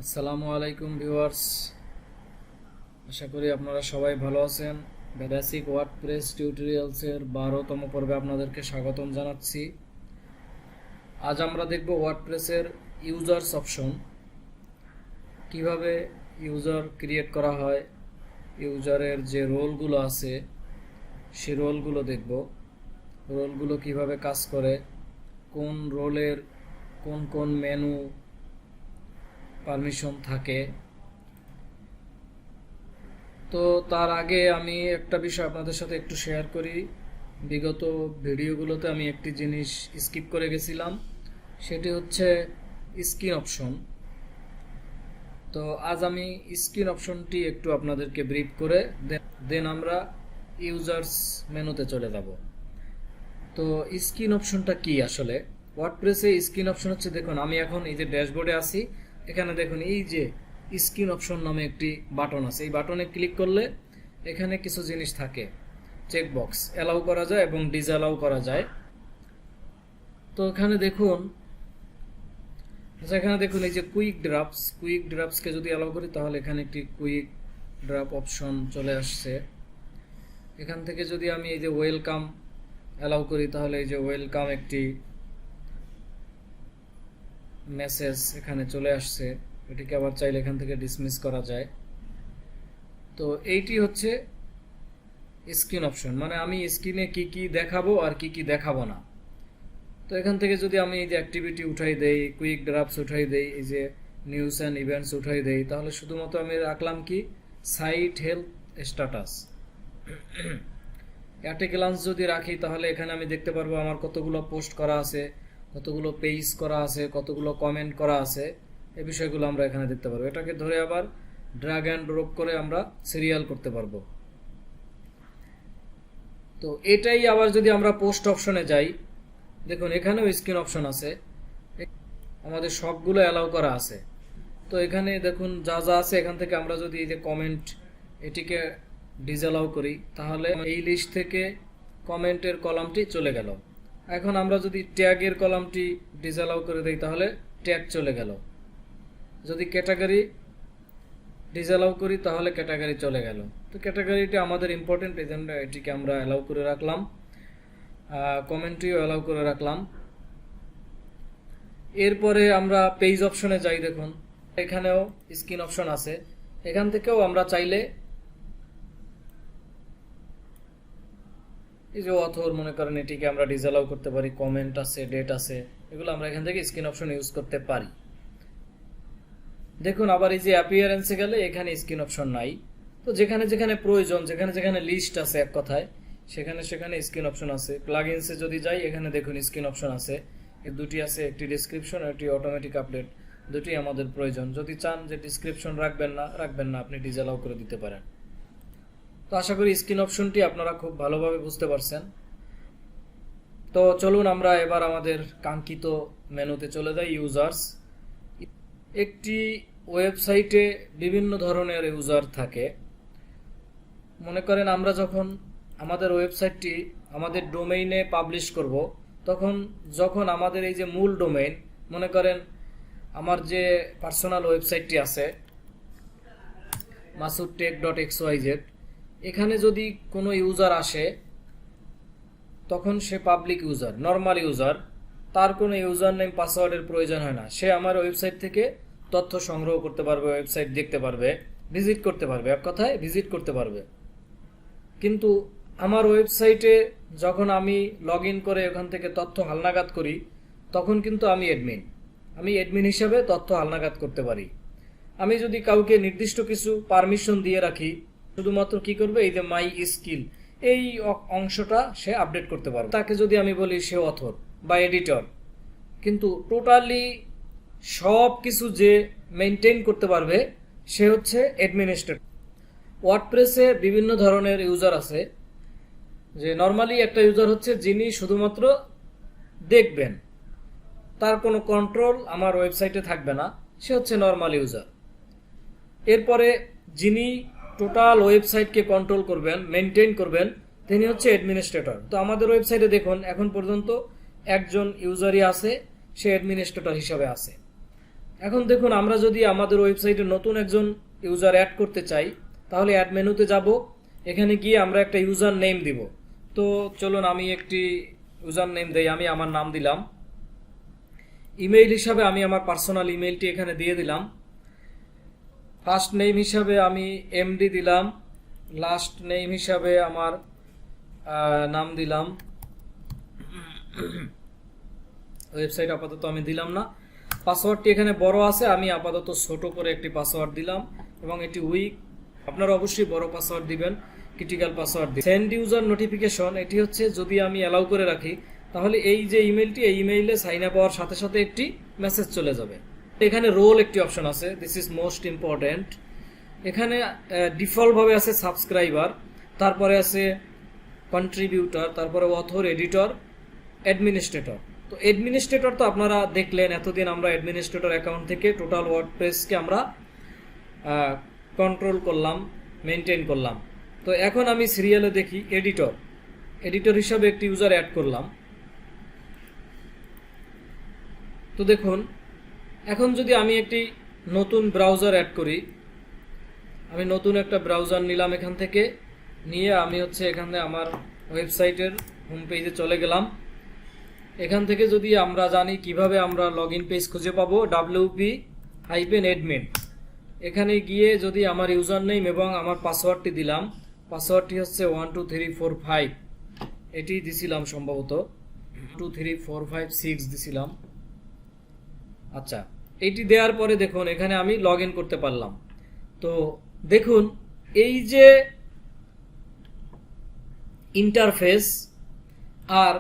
আসসালামু আলাইকুম ভিউয়ার্স, আশা করি আপনারা সবাই ভালো আছেন। বেসিক ওয়ার্ডপ্রেস টিউটোরিয়ালসের 12তম পর্বে আপনাদেরকে স্বাগতম জানাচ্ছি। আজ আমরা দেখব ওয়ার্ডপ্রেসের ইউজার্স অপশন, কিভাবে ইউজার ক্রিয়েট করা হয়, ইউজারের যে রোলগুলো আছে সেই রোলগুলো দেখব। রোলগুলো কিভাবে কাজ করে, কোন রোলের কোন কোন মেনু পারমিশন থাকে। তো তার আগে আমি একটা বিষয় আপনাদের সাথে একটু শেয়ার করি। বিগত ভিডিওগুলোতে আমি একটি জিনিস স্কিপ করে গেছিলাম, সেটি হচ্ছে স্ক্রিন অপশন। তো আজ আমি স্ক্রিন অপশনটি একটু আপনাদেরকে ব্রিফ করে দেন আমরা ইউজার্স মেনুতে চলে যাব। তো স্ক্রিন অপশনটা কি আসলে? ওয়ার্ডপ্রেসে স্ক্রিন অপশন হচ্ছে, দেখুন আমি এখন এই যে ড্যাশবোর্ডে আছি, এখানে দেখুন এই যে স্ক্রিন অপশন নামে একটি বাটন আছে। এই বাটনে ক্লিক করলে এখানে কিছু জিনিস থাকে, চেকবক্স অ্যালাউ করা যায় এবং ডিসঅ্যালাউ করা যায়। তো এখানে দেখুন এই যে কুইক ড্রাফটসকে যদি অ্যালাউ করি তাহলে এখানে একটি কুইক ড্রাফট অপশন চলে আসছে। এখান থেকে যদি আমি এই যে ওয়েলকাম অ্যালাউ করি তাহলে এই যে ওয়েলকাম একটি মেসেজ এখানে চলে আসছে। এটিকে আবার চাইলে এখান থেকে ডিসমিস করা যায়। তো এইটি হচ্ছে স্ক্রিন অপশন, মানে আমি স্ক্রিনে কি কি দেখাবো আর কি কি দেখাবো না। তো এখান থেকে যদি আমি এই যে অ্যাক্টিভিটি উঠাই দেই, কুইক ড্রাফটস উঠাই দেই, এই যে নিউজ অ্যান্ড ইভেন্টস উঠাই দেই, তাহলে শুধুমাত্র আমি রাখলাম কি site health status. At a glance যদি রাখি তাহলে এখানে আমি দেখতে পারবো আমার কতগুলো পোস্ট করা আছে, কতগুলো পেজ করা আছে, কতগুলো কমেন্ট করা আছে, এই বিষয়গুলো আমরা এখানে দেখতে পারবো। এটাকে ধরে আবার ড্র্যাগ অ্যান্ড ড্রপ করে আমরা সিরিয়াল করতে পারবো। তো এটাই আবার যদি আমরা পোস্ট অপশনে যাই, দেখুন এখানেও স্ক্রিন অপশন আছে, আমাদের সবগুলো অ্যালাউ করা আছে। তো এখানে দেখুন যা যা আছে, এখান থেকে আমরা যদি এই যে কমেন্ট এটিকে ডিসঅ্যালাউ করি তাহলে এই লিস্ট থেকে কমেন্টের কলামটি চলে গেল। এখন আমরা যদি ট্যাগের কলামটি ডিসঅ্যালাউ করে দেই তাহলে ট্যাগ চলে গেল। যদি ক্যাটাগরি ডিসঅ্যালাউ করি তাহলে ক্যাটাগরি চলে গেল। তো ক্যাটাগরিটা আমাদের ইম্পর্টেন্ট, এই জন্য এটিকে আমরা অ্যালাউ করে রাখলাম, কমেন্টটিও অ্যালাউ করে রাখলাম। এরপরে আমরা পেজ অপশনে যাই, দেখুন এখানেও স্ক্রিন অপশন আছে। এখান থেকেও আমরা চাইলে এই যে অথর মনে করেন এটিকে আমরা ডিসঅ্যালাউ করতে পারি, কমেন্ট আছে, ডেট আছে, এগুলো আমরা এখান থেকে স্ক্রিন অপশন ইউজ করতে পারি। দেখুন আবার এই যে অ্যাপিয়ারেন্সে গেলে এখানে স্ক্রিন অপশন নাই। তো যেখানে যেখানে প্রয়োজন, যেখানে যেখানে লিস্ট আছে এক কথায়, সেখানে সেখানে স্ক্রিন অপশন আছে। প্লাগইনসে যদি যাই এখানে দেখুন স্ক্রিন অপশন আছে, এই দুটি আছে, একটি ডেসক্রিপশন আর একটি অটোমেটিক আপডেট। দুটি আমাদের প্রয়োজন। যদি চান যে ডেসক্রিপশন রাখবেন না, আপনি ডিসঅ্যালাউ করে দিতে পারেন। তো আশা করি স্ক্রিন অপশনটি আপনারা খুব ভালোভাবে বুঝতে পারছেন। তো চলুন আমরা এবার আমাদের কাঙ্ক্ষিত মেনুতে চলে যাই, ইউজার্স। একটি ওয়েবসাইটে বিভিন্ন ধরনের ইউজার থাকে। মনে করেন আমরা যখন আমাদের ওয়েবসাইটটি আমাদের ডোমেইনে পাবলিশ করব, যখন আমাদের এই যে মূল ডোমেইন, মনে করেন আমার যে পার্সোনাল ওয়েবসাইটটি আছে masudtech.xyz, এখানে যদি কোনো ইউজার আসে তখন সে পাবলিক ইউজার, নর্মাল ইউজার, তার কোনো ইউজার নেম পাসওয়ার্ডের প্রয়োজন হয় না। সে আমার ওয়েবসাইট থেকে তথ্য সংগ্রহ করতে পারবে, ওয়েবসাইট দেখতে পারবে, ভিজিট করতে পারবে, এক কথায় ভিজিট করতে পারবে। কিন্তু আমার ওয়েবসাইটে যখন আমি লগ ইন করে ওখান থেকে তথ্য হালনাগাদ করি, তখন কিন্তু আমি অ্যাডমিন হিসাবে তথ্য হালনাগাদ করতে পারি। আমি যদি কাউকে নির্দিষ্ট কিছু পারমিশন দিয়ে রাখি, শুধুমাত্র কি করবে, এই যে মাই স্কিল এই অংশটা সে আপডেট করতে পারবে। তাকে যদি আমি বলি সে অথর বা এডিটর, কিন্তু টোটালি সব কিছু যে মেনটেন করতে পারবে সে হচ্ছে অ্যাডমিনিস্ট্রেটর। ওয়ার্ডপ্রেসে বিভিন্ন ধরনের ইউজার আছে। যে নর্মালি একটা ইউজার হচ্ছে যিনি শুধুমাত্র দেখবেন, তার কোনো কন্ট্রোল আমার ওয়েবসাইটে থাকবে না, সে হচ্ছে নর্মাল ইউজার। এরপরে যিনি টোটাল ওয়েবসাইটকে কন্ট্রোল করবেন, মেনটেন করবেন, তিনি হচ্ছে অ্যাডমিনিস্ট্রেটর। তো আমাদের ওয়েবসাইটে দেখুন এখন পর্যন্ত একজন ইউজারই আছে, সে অ্যাডমিনিস্ট্রেটর হিসাবে আছে। এখন দেখুন আমরা যদি আমাদের ওয়েবসাইটে নতুন একজন ইউজার অ্যাড করতে চাই তাহলে অ্যাড মেনুতে যাব, এখানে গিয়ে আমরা একটা ইউজার নেম দিব। তো চলুন আমি একটি ইউজার নেম দেই, আমি আমার নাম দিলাম। ইমেইল হিসাবে আমি আমার পার্সোনাল ইমেইলটি এখানে দিয়ে দিলাম। ফার্স্ট নেম হিসাবে আমি এমডি দিলাম, লাস্ট নেম হিসাবে আমার নাম দিলাম। ওয়েবসাইট আপাতত আমি দিলাম না। পাসওয়ার্ডটি এখানে বড় আছে, আমি আপাতত ছোট করে একটি পাসওয়ার্ড দিলাম এবং এটি উইক। আপনারা অবশ্যই বড় পাসওয়ার্ড দিবেন, ক্রিটিক্যাল পাসওয়ার্ড দিবেন। সেন্ড ইউজার নোটিফিকেশন, এটি হচ্ছে যদি আমি অ্যালাউ করে রাখি তাহলে এই যে ইমেইলটি, এই ইমেইলে সাইন আপ হওয়ার সাথে সাথে একটি মেসেজ চলে যাবে। এখানে রোল একটি অপশন আছে, দিস ইজ মোস্ট ইম্পর্টেন্ট। এখানে ডিফল্ট ভাবে আছে সাবস্ক্রাইবার, তারপরে আছে কন্ট্রিবিউটর, তারপরে অথর, এডিটর, অ্যাডমিনিস্ট্রেটর। তো অ্যাডমিনিস্ট্রেটর তো আপনারা দেখলেন, এতদিন আমরা অ্যাডমিনিস্ট্রেটর অ্যাকাউন্ট থেকে টোটাল ওয়ার্ডপ্রেসকে আমরা কন্ট্রোল করলাম, মেনটেন করলাম। তো এখন আমি সিরিয়ালে দেখি এডিটর হিসাবে একটি ইউজার অ্যাড করলাম। তো দেখুন এখন যদি আমি একটি নতুন ব্রাউজার অ্যাড করি, আমি নতুন একটা ব্রাউজার নিলাম, এখান থেকে নিয়ে আমি হচ্ছে এখানে আমার ওয়েবসাইটের হোম পেজে চলে গেলাম। এখান থেকে যদি আমরা জানি কিভাবে আমরা লগইন পেজ খুঁজে পাবো, wp-admin, এখানে গিয়ে যদি আমার ইউজার নেম এবং আমার পাসওয়ার্ডটি দিলাম, পাসওয়ার্ডটি হচ্ছে 12345, এটি দিছিলাম সম্ভবত 12345 দিছিলাম। আচ্ছা, এটি দেওয়ার পরে দেখুন এখানে আমি লগ ইন করতে পারলাম। তো দেখুন এই যে ইন্টারফেস আর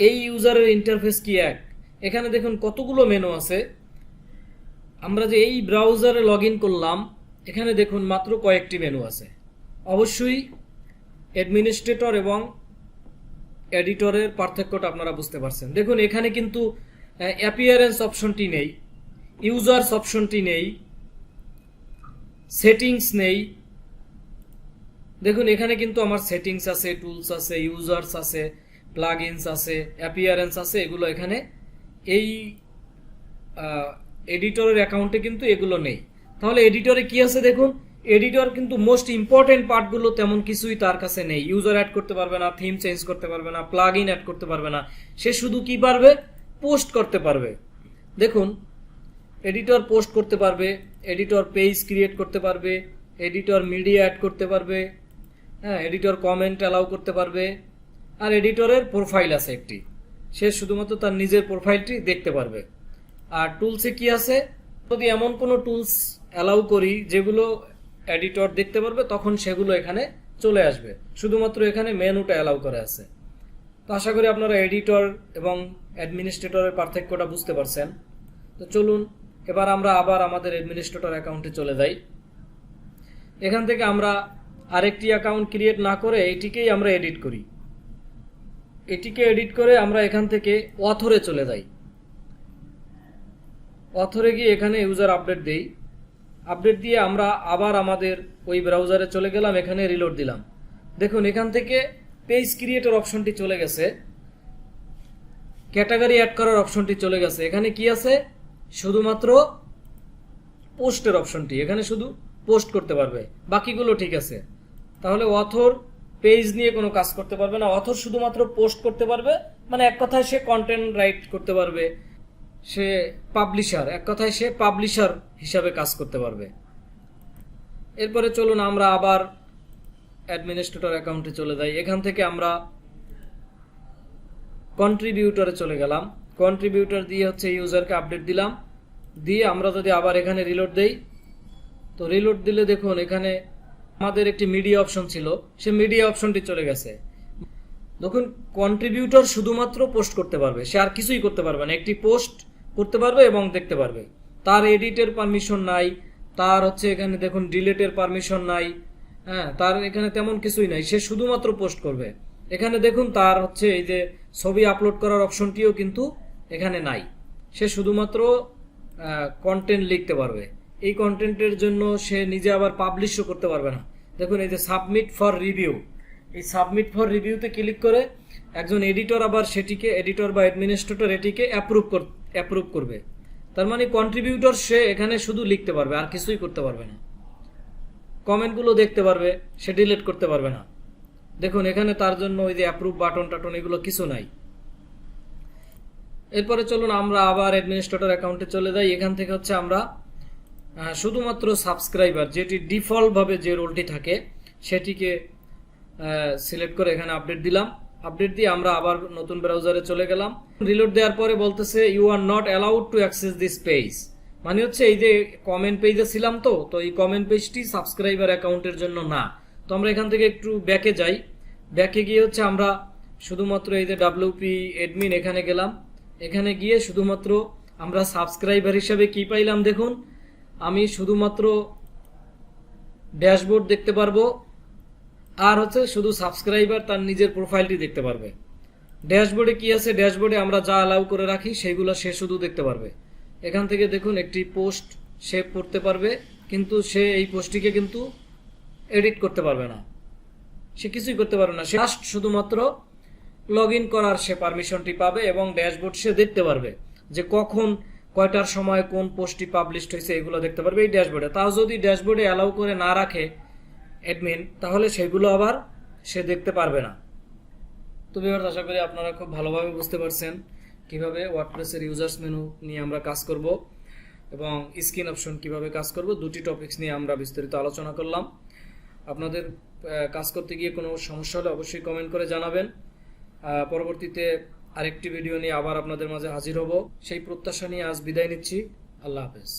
এই ইউজারের ইন্টারফেস কি এক? এখানে দেখুন কতগুলো মেনু আছে। আমরা যে এই ব্রাউজারে লগ ইন করলাম, এখানে দেখুন মাত্র কয়েকটি মেনু আছে। অবশ্যই অ্যাডমিনিস্ট্রেটর এবং এডিটরের পার্থক্যটা আপনারা বুঝতে পারছেন। দেখুন এখানে কিন্তু অ্যাপিয়ারেন্স অপশনটি নেই, ইউজার্স অপশনটি নেই, সেটিংস নেই। দেখুন এখানে কিন্তু আমার সেটিংস আছে, টুলস আছে, ইউজার্স আছে, প্লাগইনস আছে, অ্যাপিয়ারেন্স আছে, এগুলো এখানে এই এডিটরের অ্যাকাউন্টে কিন্তু এগুলো নেই। তাহলে এডিটরে কি আছে দেখুন, এডিটর কিন্তু মোস্ট ইম্পর্টেন্ট পার্টগুলো তেমন কিছুই তার কাছে নেই। ইউজার অ্যাড করতে পারবে না, থিম চেঞ্জ করতে পারবে না, প্লাগইন অ্যাড করতে পারবে না, সে শুধু কি পারবে, পোস্ট করতে পারবে। দেখুন এডিটর পোস্ট করতে পারবে, এডিটর পেজ ক্রিয়েট করতে পারবে, এডিটর মিডিয়া অ্যাড করতে পারবে, হ্যাঁ, এডিটর কমেন্ট অ্যালাউ করতে পারবে, আর এডিটরের প্রোফাইল আছে একটি, সে শুধুমাত্র তার নিজের প্রোফাইলটি দেখতে পারবে। আর টুলসে কি আছে, যদি এমন কোনো টুলস অ্যালাউ করি যেগুলো এডিটর দেখতে পারবে তখন সেগুলো এখানে চলে আসবে। শুধুমাত্র এখানে মেনুটা অ্যালাউ করা আছে। তো আশা করি আপনারা এডিটর এবং অ্যাডমিনিস্ট্রেটরের পার্থক্যটা বুঝতে পারছেন। তো চলুন এবার আমরা আবার আমাদের অ্যাডমিনিস্ট্রেটর অ্যাকাউন্টে চলে যাই। এখান থেকে আমরা আরেকটি অ্যাকাউন্ট ক্রিয়েট না করে এটিকেই আমরা এডিট করি। এটিকে এডিট করে আমরা এখান থেকে অথরে চলে যাই। অথরে গিয়ে এখানে ইউজার আপডেট দেই। আপডেট দিয়ে আমরা আবার আমাদের ওই ব্রাউজারে চলে গেলাম, এখানে রিলোড দিলাম। দেখুন এখান থেকে পেজ ক্রিয়েটর অপশনটি চলে গেছে, ক্যাটাগরি অ্যাড করার অপশনটি চলে গেছে। এখানে কি আছে, শুধুমাত্র পোস্টের অপশনটি, এখানে শুধু পোস্ট করতে পারবে, বাকিগুলো ঠিক আছে। তাহলে অথর পেজ নিয়ে কোনো কাজ করতে পারবে না, অথর শুধুমাত্র পোস্ট করতে পারবে। মানে এক কথায় সে কন্টেন্ট রাইট করতে পারবে, সে পাবলিশার, এক কথায় সে পাবলিশার হিসাবে কাজ করতে পারবে। এরপরে চলুন আমরা আবার অ্যাডমিনিস্ট্রেটর অ্যাকাউন্টে চলে যাই। এখান থেকে আমরা কন্ট্রিবিউটরে চলে গেলাম। কন্ট্রিবিউটর দিয়ে হচ্ছে ইউজারকে আপডেট দিলাম, দিয়ে আমরা যদি আবার এখানে রিলোড দেই, তো রিলোড দিলে দেখুন এখানে আমাদের একটি মিডিয়া অপশন ছিল, সে মিডিয়া অপশনটি চলে গেছে। দেখুন কন্ট্রিবিউটর শুধুমাত্র পোস্ট করতে পারবে, সে আর কিছুই করতে পারবে না। একটি পোস্ট করতে পারবে এবং দেখতে পারবে, তার এডিটের পারমিশন নাই, তার হচ্ছে এখানে দেখুন ডিলিটের পারমিশন নাই, হ্যাঁ, তার এখানে তেমন কিছুই নাই, সে শুধুমাত্র পোস্ট করবে। এখানে দেখুন তার হচ্ছে এই যে ছবি আপলোড করার অপশনটিও কিন্তু এখানে নাই, সে শুধুমাত্র কন্টেন্ট লিখতে পারবে। এই কন্টেন্টের জন্য সে নিজে আবার পাবলিশও করতে পারবে না। দেখুন এই যে সাবমিট ফর রিভিউ, এই সাবমিট ফর রিভিউতে ক্লিক করে একজন এডিটর আবার সেটিকে, এডিটর বা অ্যাডমিনিস্ট্রেটর এটিকে অ্যাপ্রুভ করবে। তার মানে কন্ট্রিবিউটর সে এখানে শুধু লিখতে পারবে, আর কিছুই করতে পারবে না। কমেন্টগুলো দেখতে পারবে, সে ডিলিট করতে পারবে না। দেখুন এখানে তার জন্য ওই যে অ্যাপ্রুভ বাটন টাটন এগুলো কিছু নাই। এরপরে চলুন আমরা আবার অ্যাডমিনিস্ট্রেটর অ্যাকাউন্টে চলে যাই। এখান থেকে হচ্ছে আমরা শুধুমাত্র সাবস্ক্রাইবার, যেটি ডিফল্ট ভাবে যে রোলটি থাকে সেটিকে সিলেক্ট করে এখানে আপডেট দিলাম। আপডেট দিয়ে আমরা আবার নতুন ব্রাউজারে চলে গেলাম। রিলোড দেওয়ার পরে বলতেছে you are not allowed to access this page, মানে হচ্ছে এই যে কমেন্ট পেজে ছিলাম, তো এই কমেন্ট পেজটি সাবস্ক্রাইবার অ্যাকাউন্টের জন্য না। তো আমরা এখান থেকে একটু ব্যাকে যাই। ব্যাকে গিয়ে হচ্ছে আমরা শুধুমাত্র এই যে ডাব্লিউপি অ্যাডমিন এখানে গেলাম। এখানে গিয়ে শুধুমাত্র আমরা সাবস্ক্রাইবার হিসেবে কি পাইলাম দেখুন, আমি শুধুমাত্র ড্যাশবোর্ড দেখতে পারবো, আর হচ্ছে শুধু সাবস্ক্রাইবার তার নিজের প্রোফাইলটি দেখতে পারবে। ড্যাশবোর্ডে কি আছে, ড্যাশবোর্ডে আমরা যা অ্যালাউ করে রাখি সেইগুলো সে শুধু দেখতে পারবে। এখান থেকে দেখুন একটি পোস্ট সে করতে পারবে, কিন্তু সে এই পোস্টটিকে কিন্তু এডিট করতে পারবে না, সে কিছুই করতে পারবে না। সে জাস্ট শুধুমাত্র লগ ইন করার সে পারমিশনটি পাবে এবং ড্যাশবোর্ড সে দেখতে পারবে যে কখন কয়টার সময় কোন পোস্টটি পাবলিশ হয়েছে এগুলো দেখতে পারবে এই ড্যাশবোর্ডে। তাও যদি ড্যাশবোর্ডে অ্যালাউ করে না রাখে অ্যাডমিন, তাহলে সেগুলো আবার সে দেখতে পারবে না। তো ভিউয়ার্স, আশা করি আপনারা খুব ভালোভাবে বুঝতে পারছেন কিভাবে ওয়ার্ডপ্রেসের ইউজার্স মেনু নিয়ে আমরা কাজ করব এবং স্ক্রিন অপশন কিভাবে কাজ করব। দুটি টপিকস নিয়ে আমরা বিস্তারিত আলোচনা করলাম। আপনাদের কাজ করতে গিয়ে কোনো সমস্যা হলে অবশ্যই কমেন্ট করে জানাবেন। পরবর্তীতে আরেকটি ভিডিও নিয়ে আবার আপনাদের মাঝে হাজির হব, সেই প্রত্যাশা নিয়ে আজ বিদায় নিচ্ছি। আল্লাহ হাফেজ।